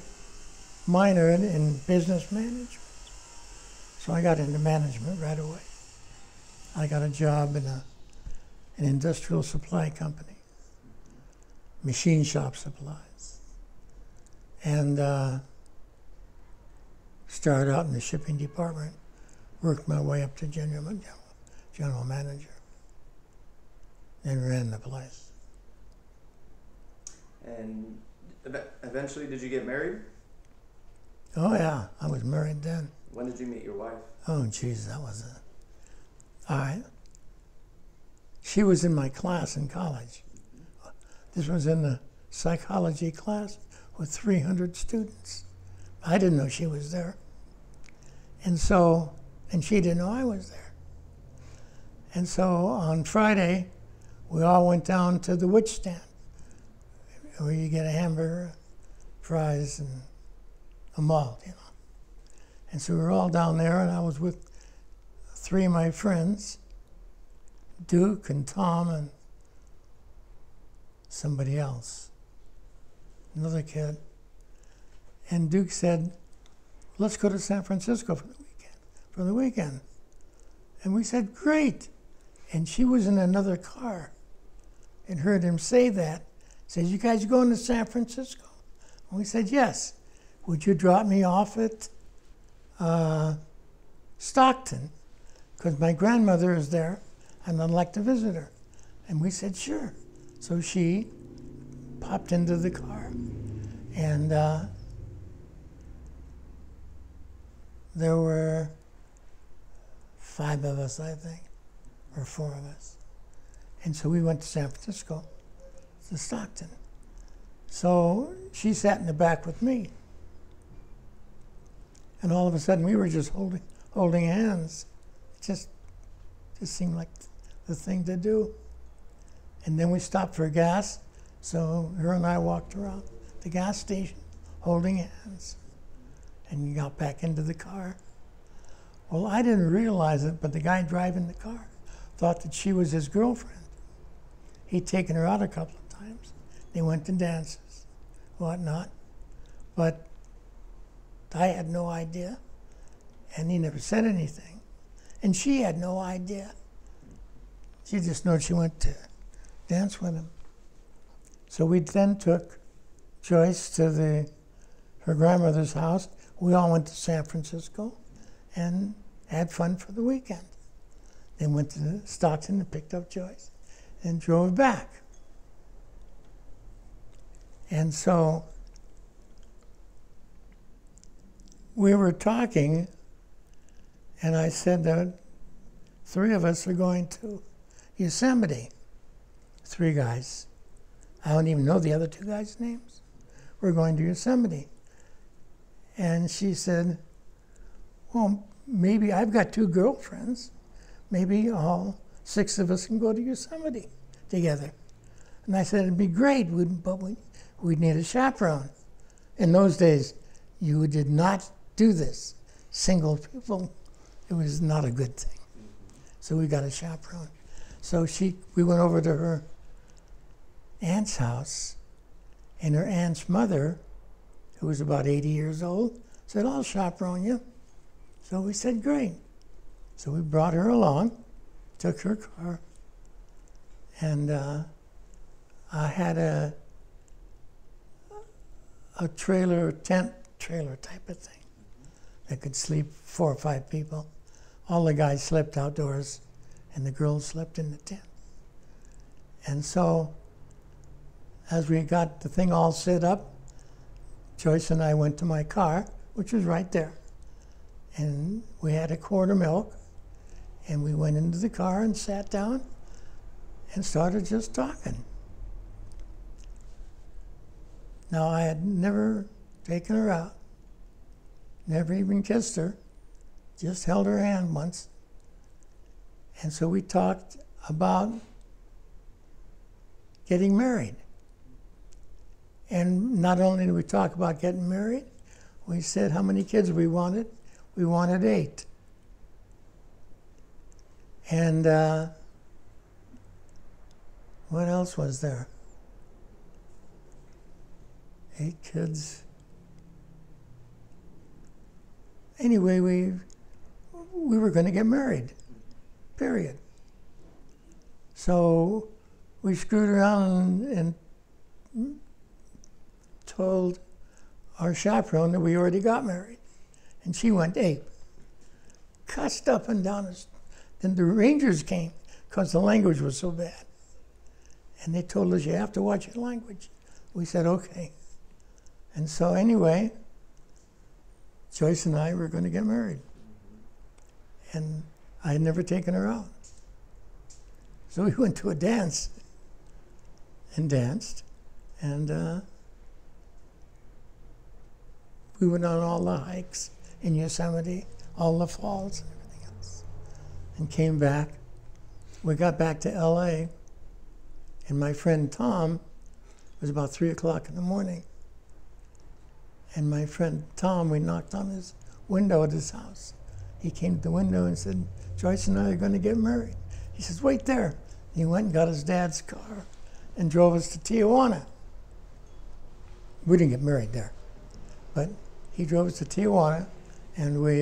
[SPEAKER 2] minored in business management. So I got into management right away. I got a job in an industrial supply company, machine shop supplies, and started out in the shipping department, worked my way up to general manager, and ran the place.
[SPEAKER 1] And eventually, did you get married?
[SPEAKER 2] Oh yeah, I was married then.
[SPEAKER 1] When did you meet your wife?
[SPEAKER 2] Oh geez, that was all right. She was in my class in college. This was in the psychology class with 300 students. I didn't know she was there. And she didn't know I was there. And so on Friday, we all went down to the witch stand, where you get a hamburger, fries, and a malt, And so we were all down there, and I was with 3 of my friends, Duke and Tom and somebody else, another kid. And Duke said, let's go to San Francisco for the weekend. And we said, great. And she was in another car and heard him say that. Said, you guys going to San Francisco? And we said, yes. Would you drop me off at Stockton? Because my grandmother is there and I'd like to visit her. And we said, sure. So she popped into the car and there were 5 of us, I think, or 4 of us. And so we went to San Francisco, to Stockton. So she sat in the back with me. And all of a sudden we were just holding hands. It just seemed like the thing to do. And then we stopped for gas, so her and I walked around the gas station holding hands. And we got back into the car. Well, I didn't realize it, but the guy driving the car thought that she was his girlfriend. He'd taken her out a couple of times. They went to dances, whatnot. But I had no idea, and he never said anything. And she had no idea. She just knew she went to dance with him. So we then took Joyce to her grandmother's house. We all went to San Francisco and had fun for the weekend. Then went to Stockton and picked up Joyce and drove back. And so we were talking, and I said that 3 of us are going to Yosemite. 3 guys. I don't even know the other 2 guys' names. We're going to Yosemite. And she said, well, maybe I've got 2 girlfriends. Maybe all 6 of us can go to Yosemite together. And I said, it'd be great, but we'd need a chaperone. In those days, you did not do this. Single people, it was not a good thing. So we got a chaperone. So we went over to her aunt's house, and her aunt's mother, who was about 80 years old, said, I'll chaperone you. So we said, great. So we brought her along, took her car, and I had a tent trailer type of thing that could sleep 4 or 5 people. All the guys slept outdoors, and the girls slept in the tent. And so, as we got the thing all set up, Joyce and I went to my car, which was right there. And we had a quart of milk, and we went into the car and sat down and started just talking. Now, I had never taken her out, never even kissed her, just held her hand once. And so we talked about getting married. And not only did we talk about getting married, we said how many kids we wanted. We wanted 8. And what else was there? 8 kids. Anyway, we were going to get married, period. So we screwed around and told our chaperone that we already got married. And she went ape, cussed up and down. Then the Rangers came because the language was so bad. And they told us, you have to watch your language. We said, okay. And so anyway, Joyce and I were going to get married. And I had never taken her out. So we went to a dance and danced. And we went on all the hikes in Yosemite, all the falls and everything else, and came back. We got back to LA, and my friend Tom, it was about 3 o'clock in the morning, and my friend Tom, we knocked on his window at his house. He came to the window and said, Joyce and I are going to get married. He says, wait there. He went and got his dad's car and drove us to Tijuana. We didn't get married there, but he drove us to Tijuana, and we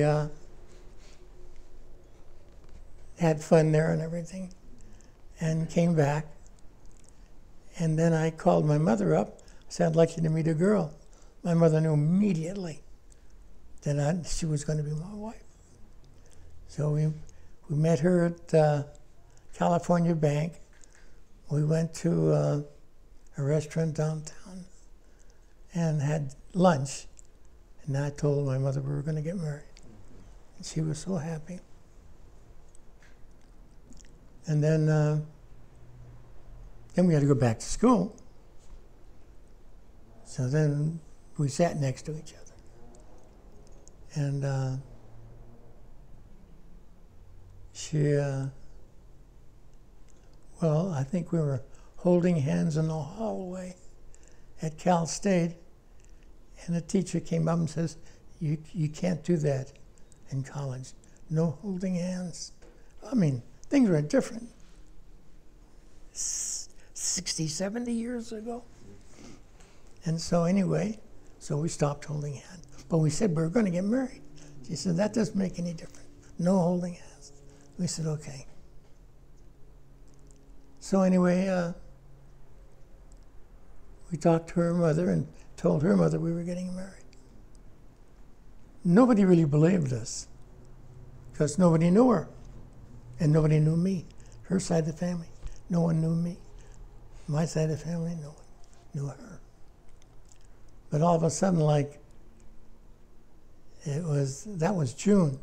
[SPEAKER 2] had fun there and everything, and came back. And then I called my mother up. I said, I'd like you to meet a girl. My mother knew immediately that she was going to be my wife. So we met her at California Bank. We went to a restaurant downtown and had lunch. And I told my mother we were going to get married. And she was so happy. And then we had to go back to school. So then we sat next to each other. And she, well, I think we were holding hands in the hallway at Cal State, and the teacher came up and says, you can't do that in college. No holding hands. I mean, things were different 60, 70 years ago. And so anyway, so we stopped holding hands. But we said we were going to get married. She said, that doesn't make any difference. No holding hands. We said, okay. So anyway, we talked to her mother and told her mother we were getting married. Nobody really believed us because nobody knew her and nobody knew me. Her side of the family, no one knew me. My side of the family, no one knew her. But all of a sudden, like, that was June.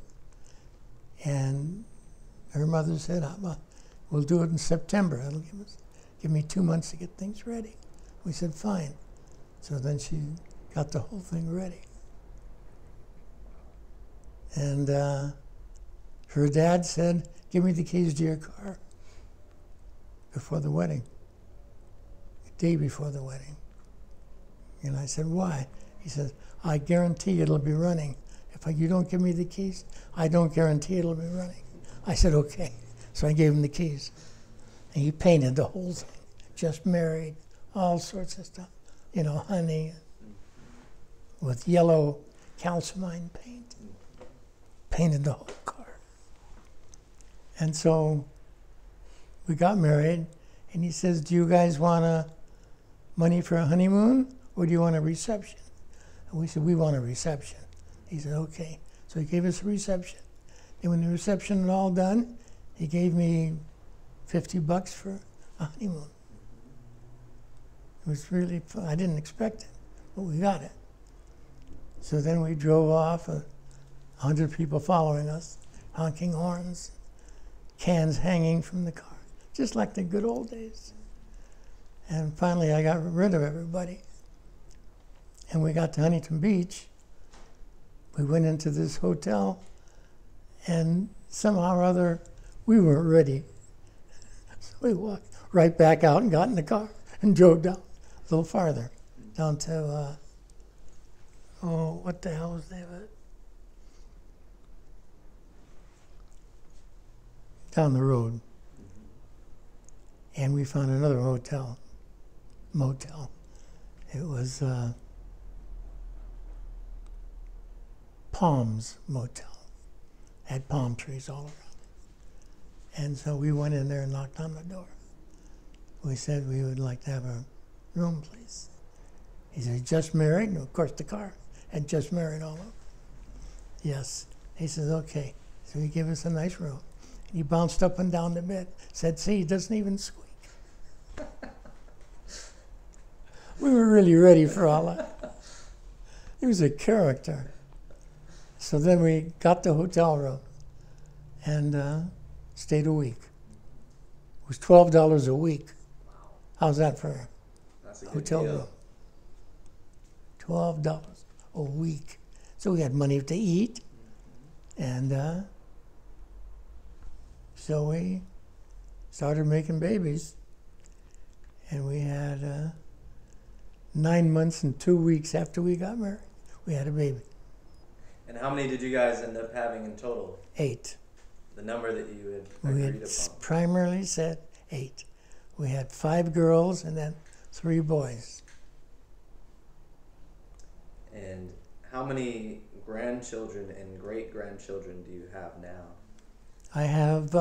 [SPEAKER 2] And her mother said, we'll do it in September. That'll give me 2 months to get things ready. We said, fine. So then she got the whole thing ready. And her dad said, give me the keys to your car before the wedding, the day before the wedding. And I said, why? He said, I guarantee it'll be running. If you don't give me the keys, I don't guarantee it'll be running. I said, okay. So I gave him the keys. And he painted the whole thing, just married, all sorts of stuff. You know, honey, with yellow calcimine paint. Painted the whole car. And so we got married, and he says, do you guys want money for a honeymoon, or do you want a reception? And we said, we want a reception. He said, okay. So he gave us a reception. And when the reception was all done, he gave me $50 for a honeymoon. It was really fun. I didn't expect it, but we got it. So then we drove off, 100 people following us, honking horns, cans hanging from the car, just like the good old days. And finally I got rid of everybody. And we got to Huntington Beach. We went into this hotel, and somehow or other, we weren't ready. So we walked right back out and got in the car and drove down a little farther, down to, what the hell was the name of it? Down the road. And we found another motel. It was Palms Motel. Had palm trees all around it. And so we went in there and knocked on the door. We said we would like to have a room, please. He said, just married? And of course the car had just married all over. Yes. He says, okay. So he gave us a nice room. And he bounced up and down the bed. Said, see, he doesn't even squeak. We were really ready for all that. He was a character. So then we got the hotel room and stayed a week. It was $12 a week. How's that for a hotel room? $12 a week. So we had money to eat, and so we started making babies. And we had 9 months and 2 weeks after we got married, we had a baby.
[SPEAKER 1] And how many did you guys end up having in total? 8. The number that you had agreed upon? We had
[SPEAKER 2] primarily said 8. We had 5 girls and then 3 boys.
[SPEAKER 1] And how many grandchildren and great-grandchildren do you have now?
[SPEAKER 2] I have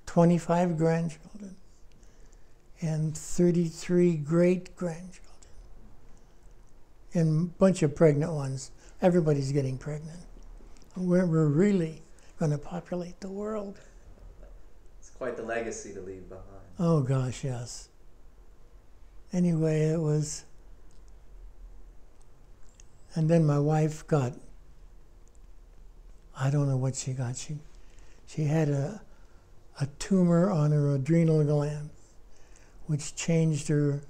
[SPEAKER 2] 25 grandchildren and 33 great-grandchildren. And a bunch of pregnant ones. Everybody's getting pregnant. We're really going to populate the world.
[SPEAKER 1] It's quite the legacy to leave behind.
[SPEAKER 2] Oh gosh, yes. Anyway, it was, and then my wife got, I don't know what she got. She had a tumor on her adrenal gland, which changed her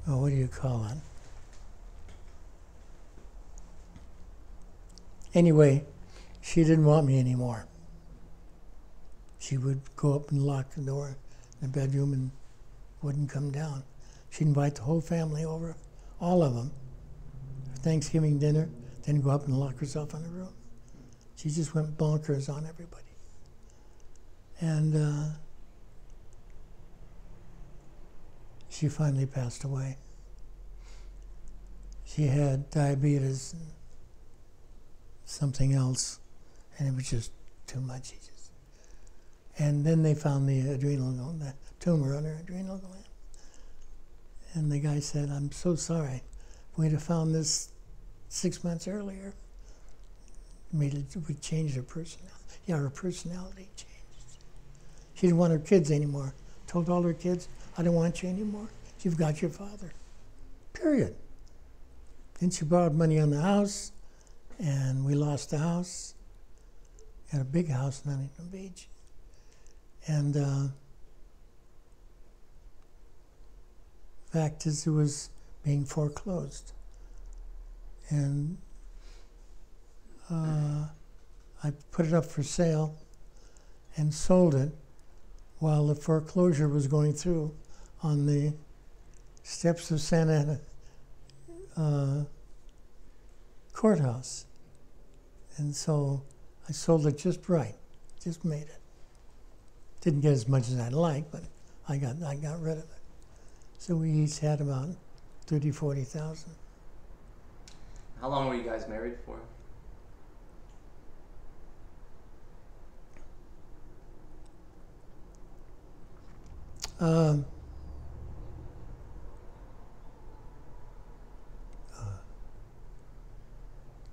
[SPEAKER 2] what do you call it? Anyway, she didn't want me anymore. She would go up and lock the door in the bedroom and wouldn't come down. She'd invite the whole family over, all of them, for Thanksgiving dinner, then go up and lock herself in a room. She just went bonkers on everybody. And she finally passed away. She had diabetes and something else, and it was just too much. And then they found the tumor on her adrenal gland. And the guy said, "I'm so sorry. If we'd have found this 6 months earlier, would change her personality." Yeah, her personality changed. She didn't want her kids anymore. Told all her kids, "I don't want you anymore. You've got your father." Period. Then she borrowed money on the house, and we lost the house. Had a big house in Huntington Beach. And fact is, it was being foreclosed. And I put it up for sale and sold it while the foreclosure was going through on the steps of Santa Ana courthouse. And so I sold it just right, just made it. Didn't get as much as I'd like, but I got rid of it. So we each had about 30, 40,000.
[SPEAKER 1] How long were you guys married for?
[SPEAKER 2] Uh,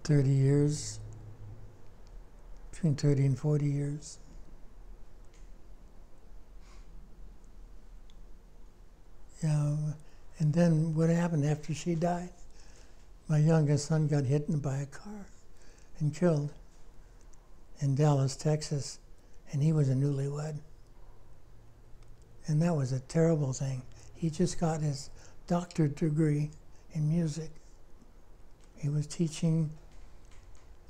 [SPEAKER 2] 30 years, between 30 and 40 years. Yeah, and then what happened after she died? My youngest son got hit by a car and killed in Dallas, Texas, and he was a newlywed. And that was a terrible thing. He just got his doctorate degree in music. He was teaching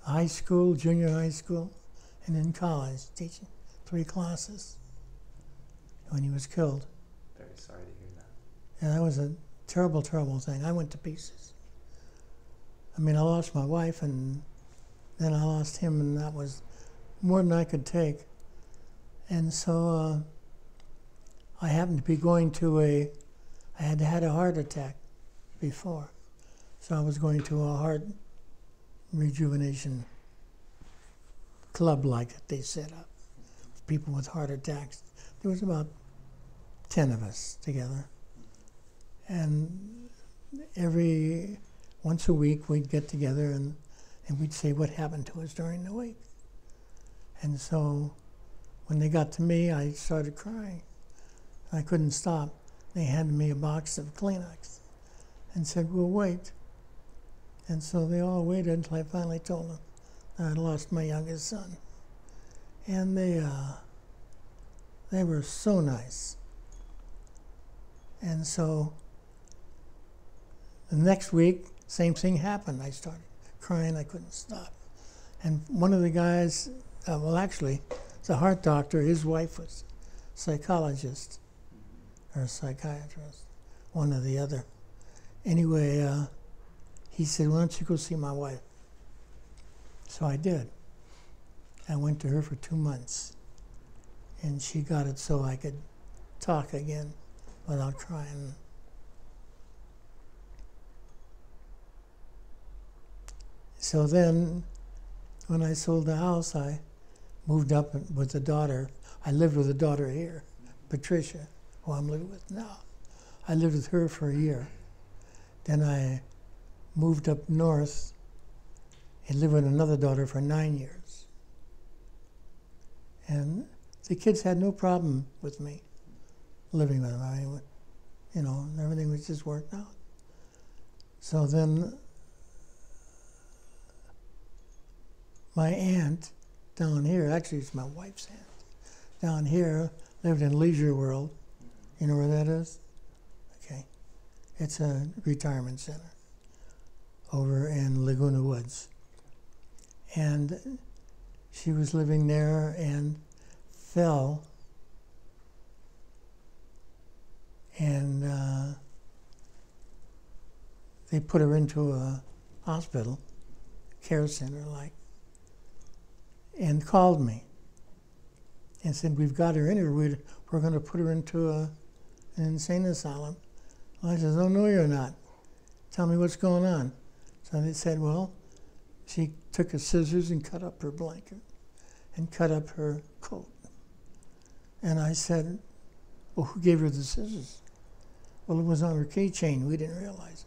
[SPEAKER 2] high school, junior high school, and in college, teaching 3 classes when he was killed.
[SPEAKER 1] Very sorry to hear that.
[SPEAKER 2] And that was a terrible, terrible thing. I went to pieces. I mean, I lost my wife, and then I lost him, and that was more than I could take. And so I happened to be going to I had had a heart attack before. So I was going to a heart rejuvenation club like that they set up for people with heart attacks. There was about 10 of us together. And once a week we'd get together and we'd say what happened to us during the week. And so when they got to me, I started crying. I couldn't stop. They handed me a box of Kleenex and said, "We'll wait." And so they all waited until I finally told them that I'd lost my youngest son. And they were so nice. And so the next week, same thing happened. I started crying. I couldn't stop. And one of the guys, actually, the heart doctor, his wife was a psychologist or a psychiatrist, one or the other. Anyway, he said, "Why don't you go see my wife?" So I did. I went to her for 2 months, and she got it so I could talk again without crying. So then, when I sold the house, I moved up with the daughter. I lived with the daughter here, Patricia, who I'm living with now. I lived with her for a year. Then I moved up north and lived with another daughter for 9 years. And the kids had no problem with me. living with him. I mean, you know, everything was just worked out. So then my aunt down here, actually it's my wife's aunt, down here lived in Leisure World. You know where that is? Okay. It's a retirement center over in Laguna Woods. And she was living there and fell, and they put her into a hospital, care center like, and called me and said, we've got her in here, we're going to put her into an insane asylum. Well, I said, oh no you're not. Tell me what's going on. So they said, well, she took a scissors and cut up her blanket and cut up her coat. And I said, well, who gave her the scissors? Well, it was on her keychain. We didn't realize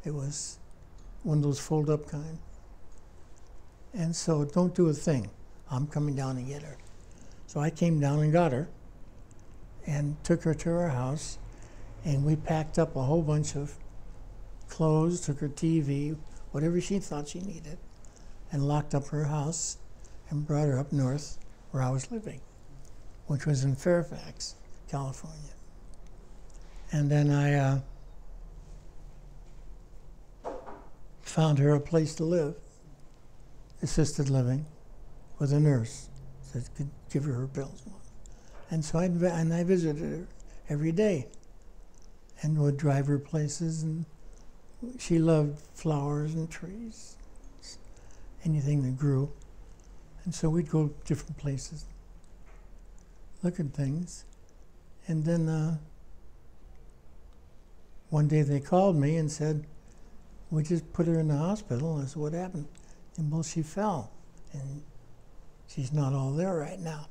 [SPEAKER 2] it. It was one of those fold-up kind. And so don't do a thing. I'm coming down and get her. So I came down and got her and took her to her house, and we packed up a whole bunch of clothes, took her TV, whatever she thought she needed, and locked up her house and brought her up north where I was living, which was in Fairfax, California. And then I found her a place to live, assisted living, with a nurse that could give her pills. And so I visited her every day and would drive her places, and she loved flowers and trees, anything that grew. And so we'd go different places, look at things. And then one day they called me and said, we just put her in the hospital. I said, what happened? And well, she fell, and she's not all there right now.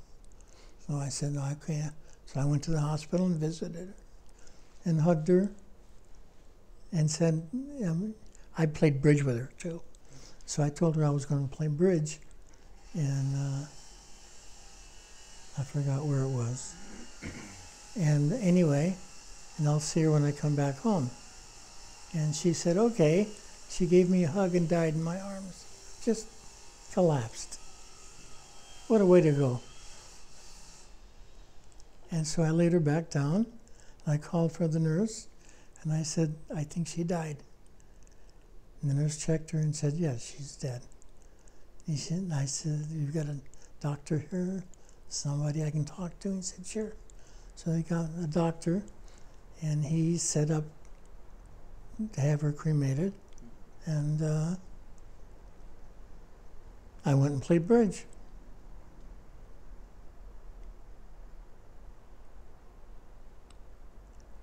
[SPEAKER 2] So I said, no, I can't. So I went to the hospital and visited her and hugged her and said, I played bridge with her too. So I told her I was going to play bridge, and I forgot where it was. And anyway, and I'll see her when I come back home. And she said, okay. She gave me a hug and died in my arms. Just collapsed. What a way to go. And so I laid her back down. I called for the nurse, and I said, I think she died. And the nurse checked her and said, yes, she's dead. And I said, you've got a doctor here, somebody I can talk to? He said, sure. So they got a doctor, and he set up to have her cremated. And I went and played bridge.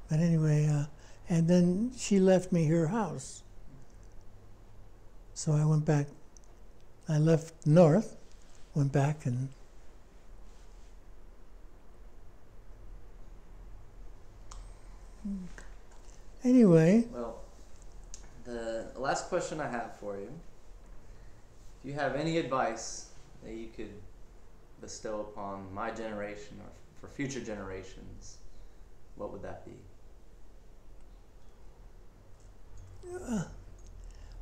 [SPEAKER 2] But anyway, and then she left me her house. So I went back. I left north, went back, and anyway.
[SPEAKER 1] Well, the last question I have for you, if you have any advice that you could bestow upon my generation or for future generations, what would that be?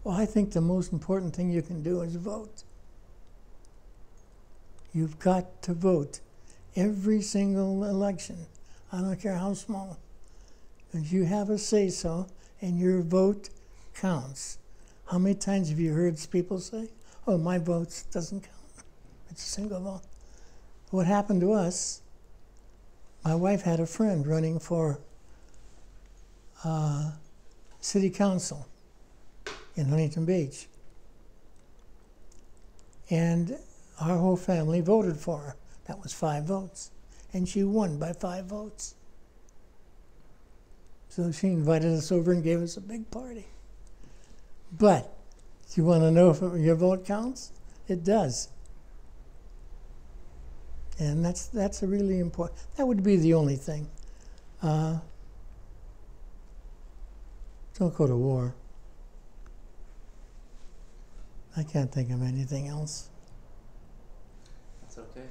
[SPEAKER 2] Well, I think the most important thing you can do is vote. You've got to vote every single election. I don't care how small. Because you have a say-so, and your vote counts. How many times have you heard people say, oh, my vote doesn't count. It's a single vote. What happened to us, my wife had a friend running for city council in Huntington Beach. And our whole family voted for her. That was 5 votes. And she won by 5 votes. So she invited us over and gave us a big party. But do you want to know if your vote counts? It does. And that's a really important, that would be the only thing. Don't go to war. I can't think of anything else.
[SPEAKER 1] That's okay.